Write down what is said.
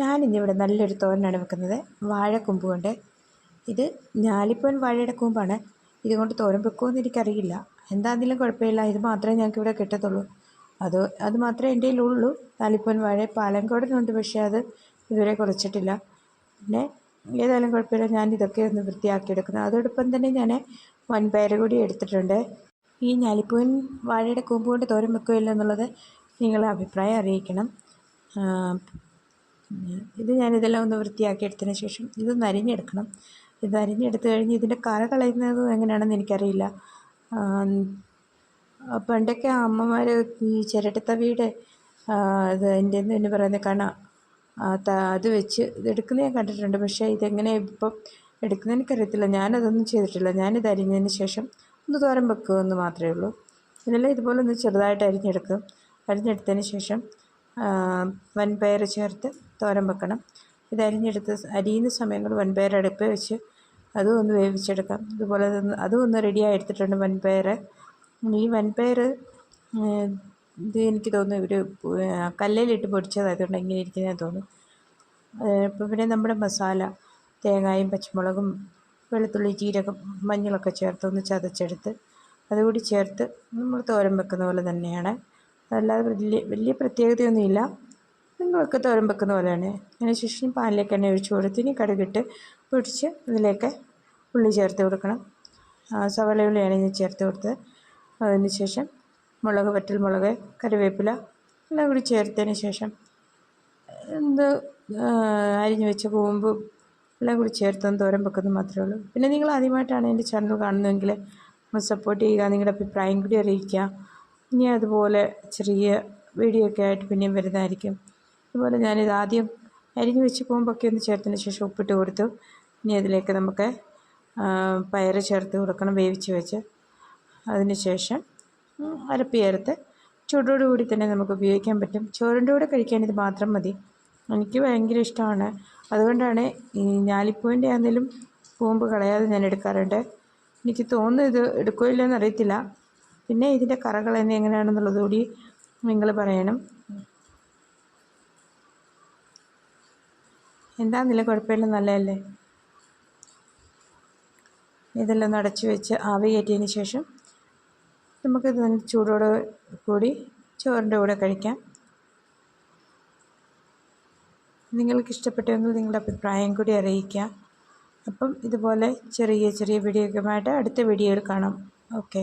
ഞാനിന്നിവിടെ നല്ലൊരു തോരനാണ് വെക്കുന്നത്. വാഴക്കൂമ്പ് കൊണ്ട്. ഇത് ഞാലിപ്പൂവൻ വാഴയുടെ കൂമ്പാണ്. ഇതുകൊണ്ട് തോരൻ വെക്കുമെന്ന് എനിക്കറിയില്ല. എന്താണെങ്കിലും കുഴപ്പമില്ല, ഇത് മാത്രമേ ഞങ്ങൾക്കിവിടെ കിട്ടത്തുള്ളൂ. അത് മാത്രമേ എൻ്റെ കയ്യിലുള്ളൂ. ഞാലിപ്പൂവൻ വാഴ പാലങ്കോടനുണ്ട്, പക്ഷേ അത് ഇതുവരെ കുറച്ചിട്ടില്ല. പിന്നെ ഏതായാലും കുഴപ്പമില്ല, ഞാനിതൊക്കെ ഒന്ന് വൃത്തിയാക്കിയെടുക്കുന്നത്. അതോടൊപ്പം തന്നെ ഞാൻ വൻപയർ കൂടി എടുത്തിട്ടുണ്ട്. ഈ ഞാലിപ്പൂവൻ വാഴയുടെ കൂമ്പ് കൊണ്ട് തോരൻ വെക്കുകയില്ല എന്നുള്ളത് നിങ്ങളുടെ അഭിപ്രായം അറിയിക്കണം. ഇത് ഞാനിതെല്ലാം ഒന്ന് വൃത്തിയാക്കി എടുത്തതിന് ശേഷം ഇതൊന്ന് അരിഞ്ഞെടുക്കണം. ഇത് അരിഞ്ഞെടുത്ത് കഴിഞ്ഞ് ഇതിൻ്റെ കറ കളയുന്നത് എങ്ങനെയാണെന്ന് എനിക്കറിയില്ല. പണ്ടൊക്കെ അമ്മമാർ ഈ ചിരട്ടത്തവിയുടെ ഇത് എൻ്റെ എന്ന് പറയുന്ന കണ അത് വെച്ച് ഇതെടുക്കുന്നത് ഞാൻ കണ്ടിട്ടുണ്ട്. പക്ഷേ ഇതെങ്ങനെ ഇപ്പം എടുക്കുന്നത് എനിക്കറിയത്തില്ല. ഞാനതൊന്നും ചെയ്തിട്ടില്ല. ഞാനിത് അരിഞ്ഞതിന് ശേഷം ഒന്ന് തോരൻ വെക്കുമെന്ന് മാത്രമേ ഉള്ളൂ. ഇതെല്ലാം ഇതുപോലെ ഒന്ന് ചെറുതായിട്ട് അരിഞ്ഞെടുക്കും. അരിഞ്ഞെടുത്തതിന് ശേഷം വൻപയർ ചേർത്ത് തോരൻ വെക്കണം. ഇത് അരിയുന്ന സമയങ്ങൾ വൻപയർ അടുപ്പിൽ വെച്ച് അതും ഒന്ന് വേവിച്ചെടുക്കാം. ഇതുപോലെ അതും ഒന്ന് റെഡിയായി എടുത്തിട്ടുണ്ട് വൻപയർ. ഈ വൻപയർ ഇത് എനിക്ക് തോന്നുന്നു ഒരു കല്ലിലിട്ട് പൊടിച്ചതായതുകൊണ്ട് ഇങ്ങനെ ഇരിക്കുന്നതെന്ന് തോന്നുന്നു. ഇപ്പോൾ പിന്നെ നമ്മുടെ മസാല തേങ്ങയും പച്ചമുളകും വെളുത്തുള്ളി ജീരകം മഞ്ഞളൊക്കെ ചേർത്ത് ഒന്ന് ചതച്ചെടുത്ത് അതുകൂടി ചേർത്ത് നമ്മൾ തോരൻ വെക്കുന്ന പോലെ തന്നെയാണ്. അല്ലാതെ വലിയ പ്രത്യേകതയൊന്നുമില്ല. നിങ്ങളൊക്കെ തോരൻ വെക്കുന്ന പോലെയാണ്. അതിന് ശേഷം പാനിലേക്ക് എണ്ണ ഒഴിച്ച് കൊടുത്ത് ഇനി കടുകിട്ട് പൊടിച്ച് അതിലേക്ക് ഉള്ളി ചേർത്ത് കൊടുക്കണം. സവാള ഉള്ളിയാണ് ഞാൻ ചേർത്ത് കൊടുത്തത്. അതിന് ശേഷം മുളക്, വറ്റൽമുളക്, കറിവേപ്പില എല്ലാം കൂടി ചേർത്തതിന് ശേഷം അരിഞ്ഞു വെച്ച കൂമ്പും എല്ലാം കൂടി ചേർത്തൊന്ന് തോരൻ വെക്കുന്നത് മാത്രമേ ഉള്ളൂ. പിന്നെ നിങ്ങൾ ആദ്യമായിട്ടാണ് എൻ്റെ ചാനൽ കാണുന്നതെങ്കിൽ ഒന്ന് സപ്പോർട്ട് ചെയ്യുക, നിങ്ങളുടെ അഭിപ്രായം കൂടി അറിയിക്കുക. ഇനി അതുപോലെ ചെറിയ വീഡിയോ ഒക്കെ ആയിട്ട് പിന്നെയും വരുന്നതായിരിക്കും. അതുപോലെ ഞാനിത് ആദ്യം അരിഞ്ഞു വെച്ച് കൂമ്പൊക്കെ ഒന്ന് ചേർത്തതിന് ശേഷം ഉപ്പിട്ട് കൊടുത്തു. ഇനി അതിലേക്ക് നമുക്ക് പയർ ചേർത്ത് കൊടുക്കണം, വേവിച്ച് വെച്ച്. അതിന് ശേഷം അരപ്പ് ചേർത്ത് ചൂടോടുകൂടി തന്നെ നമുക്ക് ഉപയോഗിക്കാൻ പറ്റും. ചോറിൻ്റെ കൂടെ കഴിക്കാൻ ഇത് മാത്രം മതി. എനിക്ക് ഭയങ്കര ഇഷ്ടമാണ്. അതുകൊണ്ടാണ് ഈ ഞാലിപ്പൂവിൻ്റെ ആണെങ്കിലും കൂമ്പ് കളയാതെ ഞാൻ എടുക്കാറുണ്ട്. എനിക്ക് തോന്നുന്നു ഇത് എടുക്കുകയില്ല എന്നറിയത്തില്ല. പിന്നെ ഇതിൻ്റെ കറ കളയുന്നത് എങ്ങനെയാണെന്നുള്ളത് കൂടി നിങ്ങൾ പറയണം. എന്താണെന്നില്ല, കുഴപ്പമില്ല, നല്ലതല്ലേ. ഇതെല്ലാം ഒന്ന് അടച്ചു വെച്ച് ആവി കയറ്റിയതിന് ശേഷം നമുക്കിത് ചൂടോടെ കൂടി ചോറിൻ്റെ കൂടെ കഴിക്കാം. നിങ്ങൾക്ക് ഇഷ്ടപ്പെട്ടെങ്കിൽ നിങ്ങളുടെ അഭിപ്രായം കൂടി അറിയിക്കുക. അപ്പം ഇതുപോലെ ചെറിയ ചെറിയ വീഡിയോയുമായിട്ട് അടുത്ത വീഡിയോയിൽ കാണാം. ഓക്കെ.